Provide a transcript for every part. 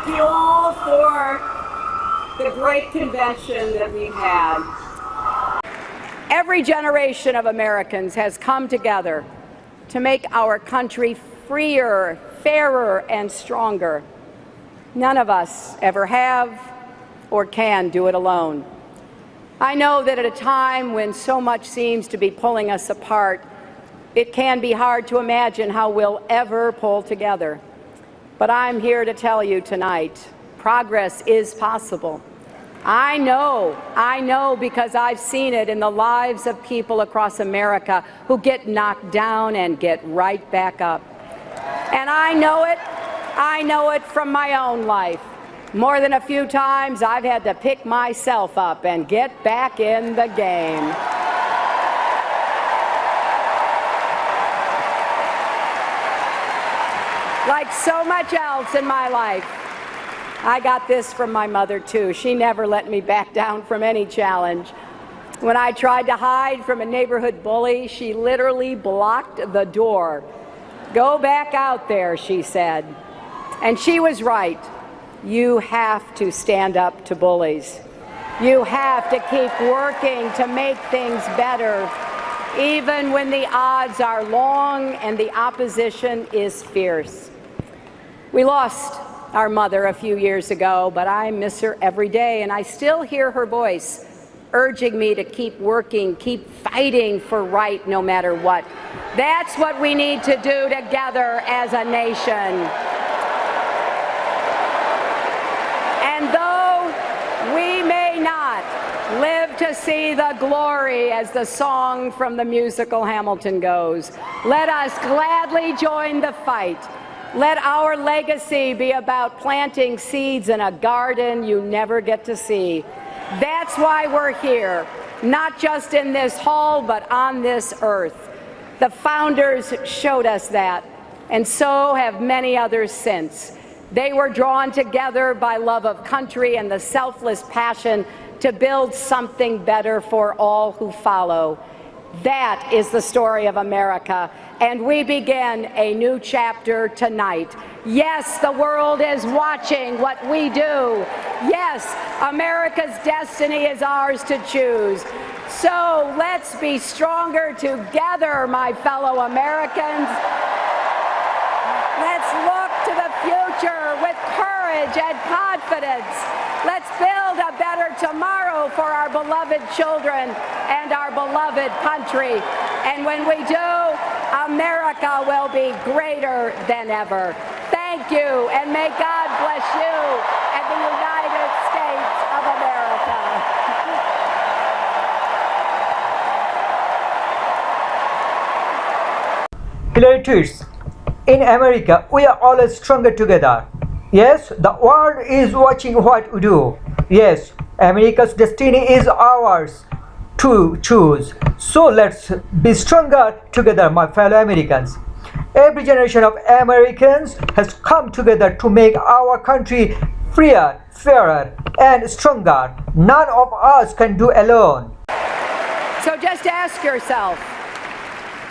thank you all for the great convention that we've had. Every generation of Americans has come together to make our country freer, fairer, and stronger. None of us ever have or can do it alone. I know that at a time when so much seems to be pulling us apart, it can be hard to imagine how we'll ever pull together. But I'm here to tell you tonight, progress is possible. I know because I've seen it in the lives of people across America who get knocked down and get right back up. And I know it from my own life. More than a few times, I've had to pick myself up and get back in the game. Like so much else in my life, I got this from my mother, too. She never let me back down from any challenge. When I tried to hide from a neighborhood bully, she literally blocked the door. "Go back out there," she said. And she was right. You have to stand up to bullies. You have to keep working to make things better, even when the odds are long and the opposition is fierce. We lost our mother a few years ago, but I miss her every day, and I still hear her voice urging me to keep working, keep fighting for right no matter what. That's what we need to do together as a nation. And though we may not live to see the glory, as the song from the musical Hamilton goes, let us gladly join the fight. Let our legacy be about planting seeds in a garden you never get to see. That's why we're here, not just in this hall, but on this earth. The founders showed us that, and so have many others since. They were drawn together by love of country and the selfless passion to build something better for all who follow. That is the story of America, and we begin a new chapter tonight. Yes, the world is watching what we do. Yes, America's destiny is ours to choose. So let's be stronger together, my fellow Americans. Let's look to the future with courage and confidence. Let's build a better tomorrow for our beloved children and our beloved country. And when we do, America will be greater than ever. Thank you, and may God bless you and the United States of America. Hillary tweets, "In America, we are always stronger together. Yes, the world is watching what we do. Yes, America's destiny is ours to choose. So let's be stronger together, my fellow Americans." Every generation of Americans has come together to make our country freer, fairer, and stronger. None of us can do alone. So just ask yourself,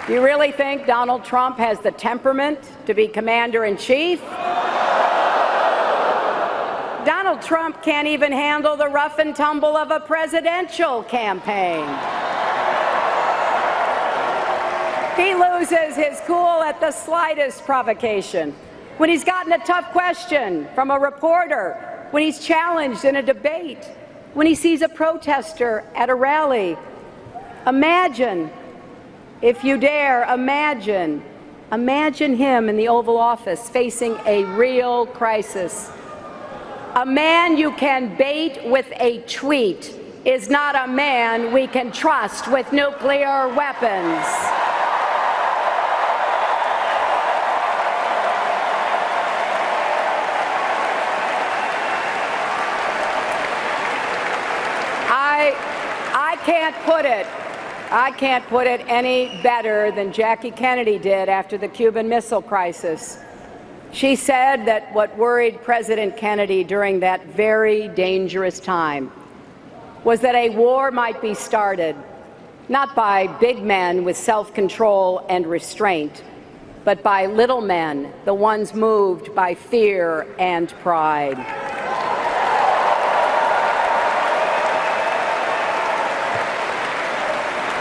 do you really think Donald Trump has the temperament to be commander-in-chief? Donald Trump can't even handle the rough and tumble of a presidential campaign. He loses his cool at the slightest provocation. When he's gotten a tough question from a reporter, when he's challenged in a debate, when he sees a protester at a rally. Imagine, if you dare, imagine him in the Oval Office facing a real crisis. A man you can bait with a tweet is not a man we can trust with nuclear weapons. I can't put it any better than Jackie Kennedy did after the Cuban Missile Crisis. She said that what worried President Kennedy during that very dangerous time was that a war might be started, not by big men with self-control and restraint, but by little men, the ones moved by fear and pride.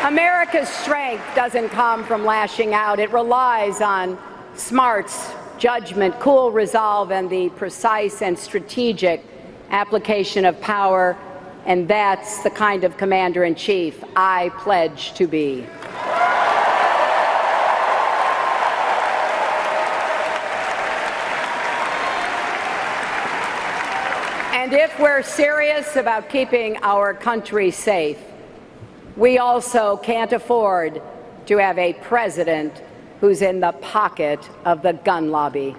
America's strength doesn't come from lashing out. It relies on smarts, judgment, cool resolve, and the precise and strategic application of power. And that's the kind of commander-in-chief I pledge to be. And if we're serious about keeping our country safe, we also can't afford to have a president who's in the pocket of the gun lobby.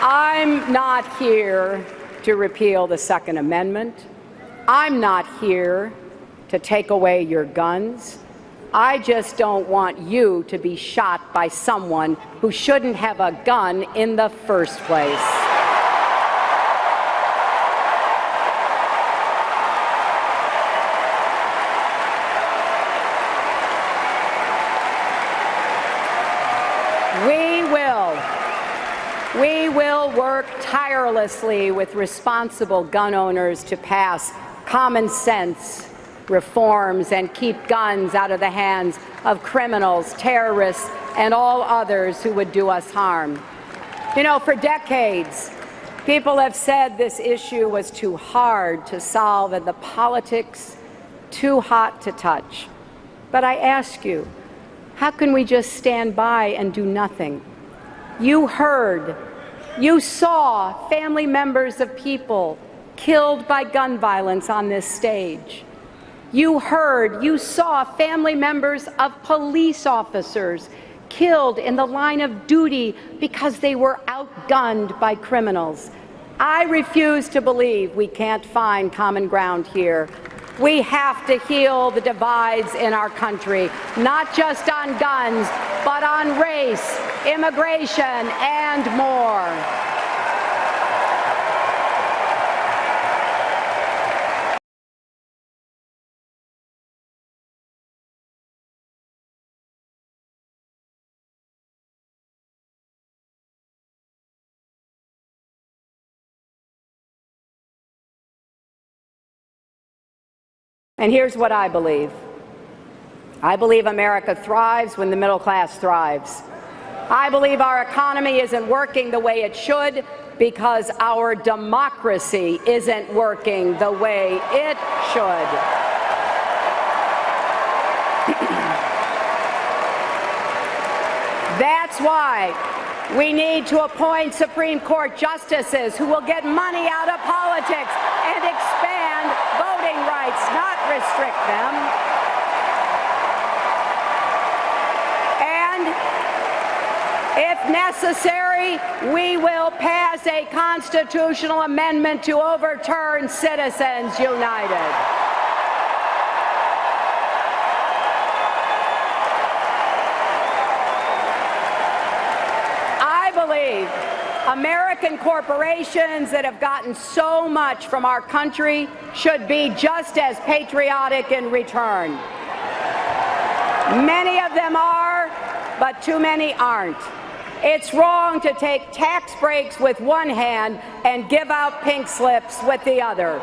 I'm not here to repeal the Second Amendment. I'm not here to take away your guns. I just don't want you to be shot by someone who shouldn't have a gun in the first place. We will work tirelessly with responsible gun owners to pass common sense reforms and keep guns out of the hands of criminals, terrorists, and all others who would do us harm. You know, for decades, people have said this issue was too hard to solve and the politics too hot to touch. But I ask you, how can we just stand by and do nothing? You heard, you saw family members of people killed by gun violence on this stage. You heard, you saw family members of police officers killed in the line of duty because they were outgunned by criminals. I refuse to believe we can't find common ground here. We have to heal the divides in our country, not just on guns, but on race, immigration, and more. And here's what I believe. I believe America thrives when the middle class thrives. I believe our economy isn't working the way it should because our democracy isn't working the way it should. That's why we need to appoint Supreme Court justices who will get money out of politics and expand voting rights, not restrict them. And if necessary, we will pass a constitutional amendment to overturn Citizens United. American corporations that have gotten so much from our country should be just as patriotic in return. Many of them are, but too many aren't. It's wrong to take tax breaks with one hand and give out pink slips with the other.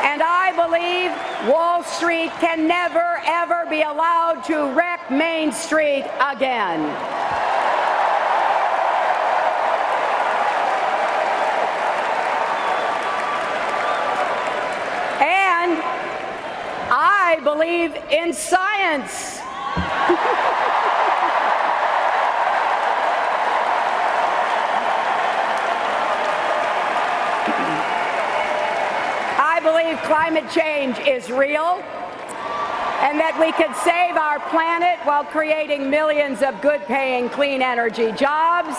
And I believe Wall Street can never, ever be allowed to wreck Main Street again. And I believe in science. I believe climate change is real and that we can save our planet while creating millions of good-paying clean energy jobs.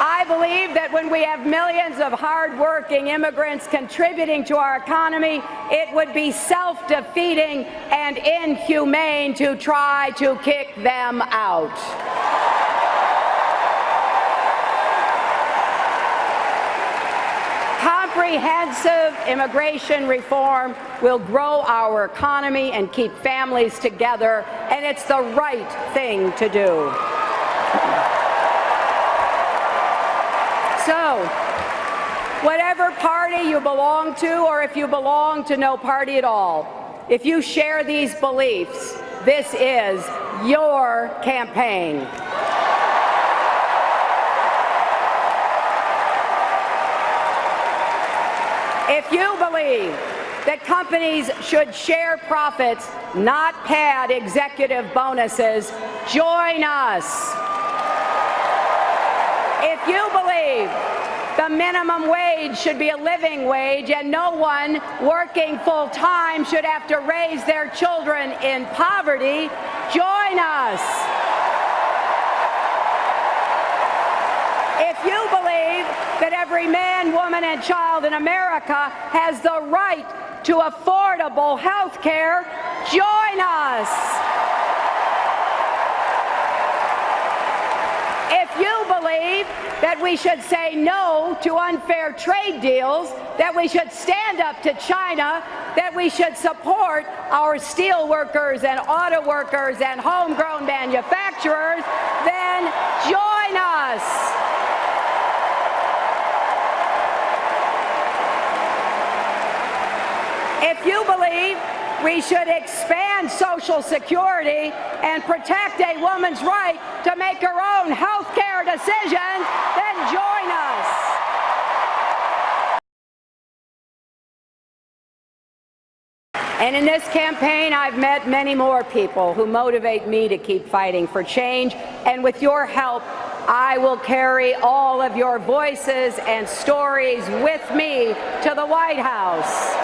I believe that when we have millions of hard-working immigrants contributing to our economy, it would be self-defeating and inhumane to try to kick them out. Comprehensive immigration reform will grow our economy and keep families together, and it's the right thing to do. So, whatever party you belong to, or if you belong to no party at all, if you share these beliefs, this is your campaign. If you believe that companies should share profits, not pad executive bonuses, join us. If you believe the minimum wage should be a living wage and no one working full-time should have to raise their children in poverty, join us. If you believe that every man, woman, and child in America has the right to affordable health care, join us. If you believe that we should say no to unfair trade deals, that we should stand up to China, that we should support our steel workers and auto workers and homegrown manufacturers, then join us. If you believe we should expand Social Security and protect a woman's right to make her own health care decisions, then join us. And in this campaign, I've met many more people who motivate me to keep fighting for change, and with your help, I will carry all of your voices and stories with me to the White House.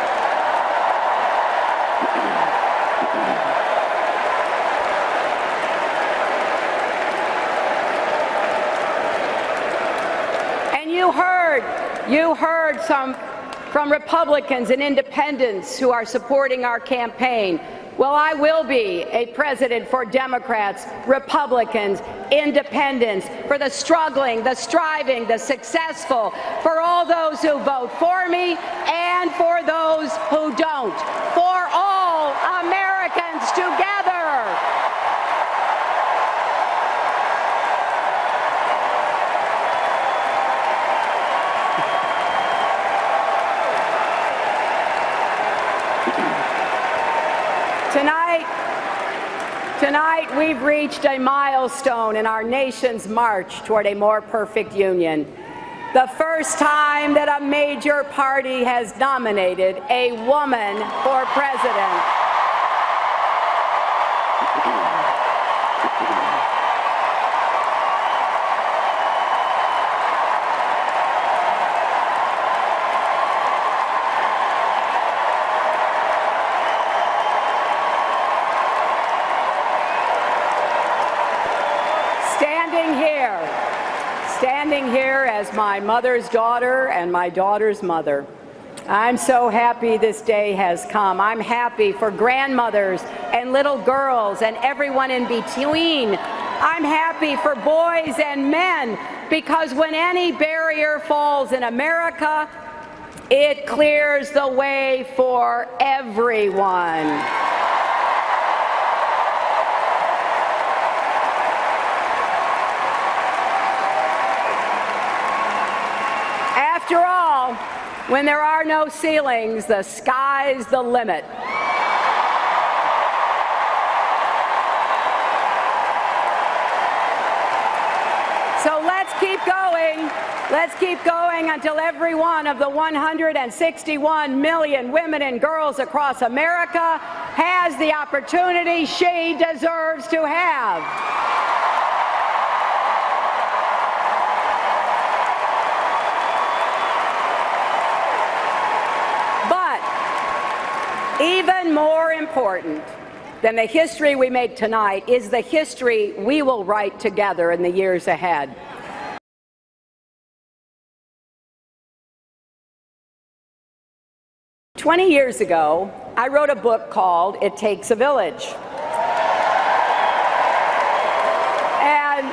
And you heard some from Republicans and independents who are supporting our campaign. Well, I will be a president for Democrats, Republicans, independents, for the struggling, the striving, the successful, for all those who vote for me and for those who don't, for all Americans together. Tonight, we've reached a milestone in our nation's march toward a more perfect union. The first time that a major party has nominated a woman for president. Standing here as my mother's daughter and my daughter's mother, I'm so happy this day has come. I'm happy for grandmothers and little girls and everyone in between. I'm happy for boys and men, because when any barrier falls in America, it clears the way for everyone. After all, when there are no ceilings, the sky's the limit. So let's keep going. Let's keep going until every one of the 161 million women and girls across America has the opportunity she deserves to have. Even more important than the history we make tonight is the history we will write together in the years ahead. "20 years ago, I wrote a book called It Takes a Village. And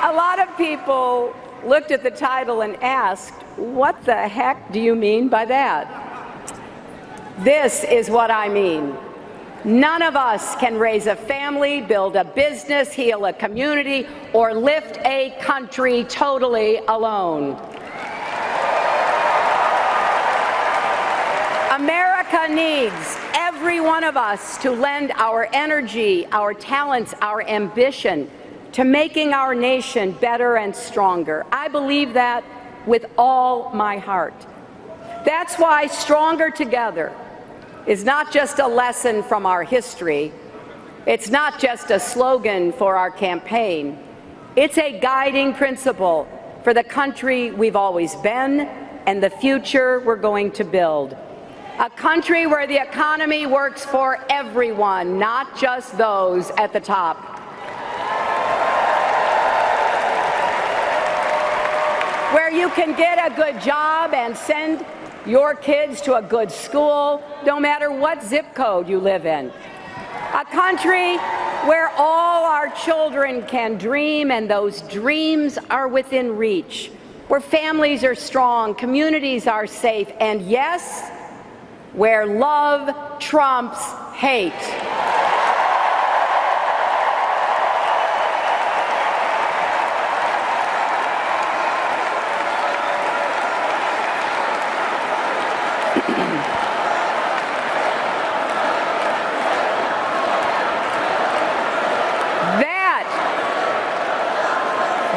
a lot of people looked at the title and asked, what the heck do you mean by that? This is what I mean. None of us can raise a family, build a business, heal a community, or lift a country totally alone. America needs every one of us to lend our energy, our talents, our ambition to making our nation better and stronger. I believe that with all my heart. That's why Stronger Together is not just a lesson from our history. It's not just a slogan for our campaign. It's a guiding principle for the country we've always been and the future we're going to build. A country where the economy works for everyone, not just those at the top. Where you can get a good job and send your kids to a good school, no matter what zip code you live in. A country where all our children can dream and those dreams are within reach. Where families are strong, communities are safe, and yes, where love trumps hate.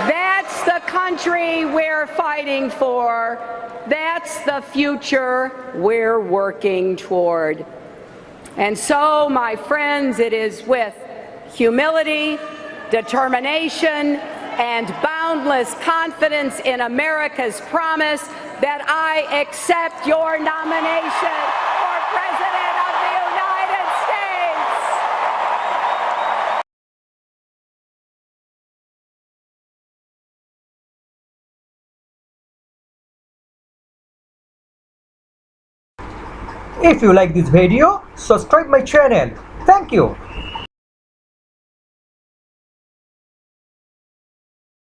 That's the country we're fighting for. That's the future we're working toward. And so, my friends, it is with humility, determination, and boundless confidence in America's promise that I accept your nomination for President of the United If you like this video, subscribe my channel. Thank you.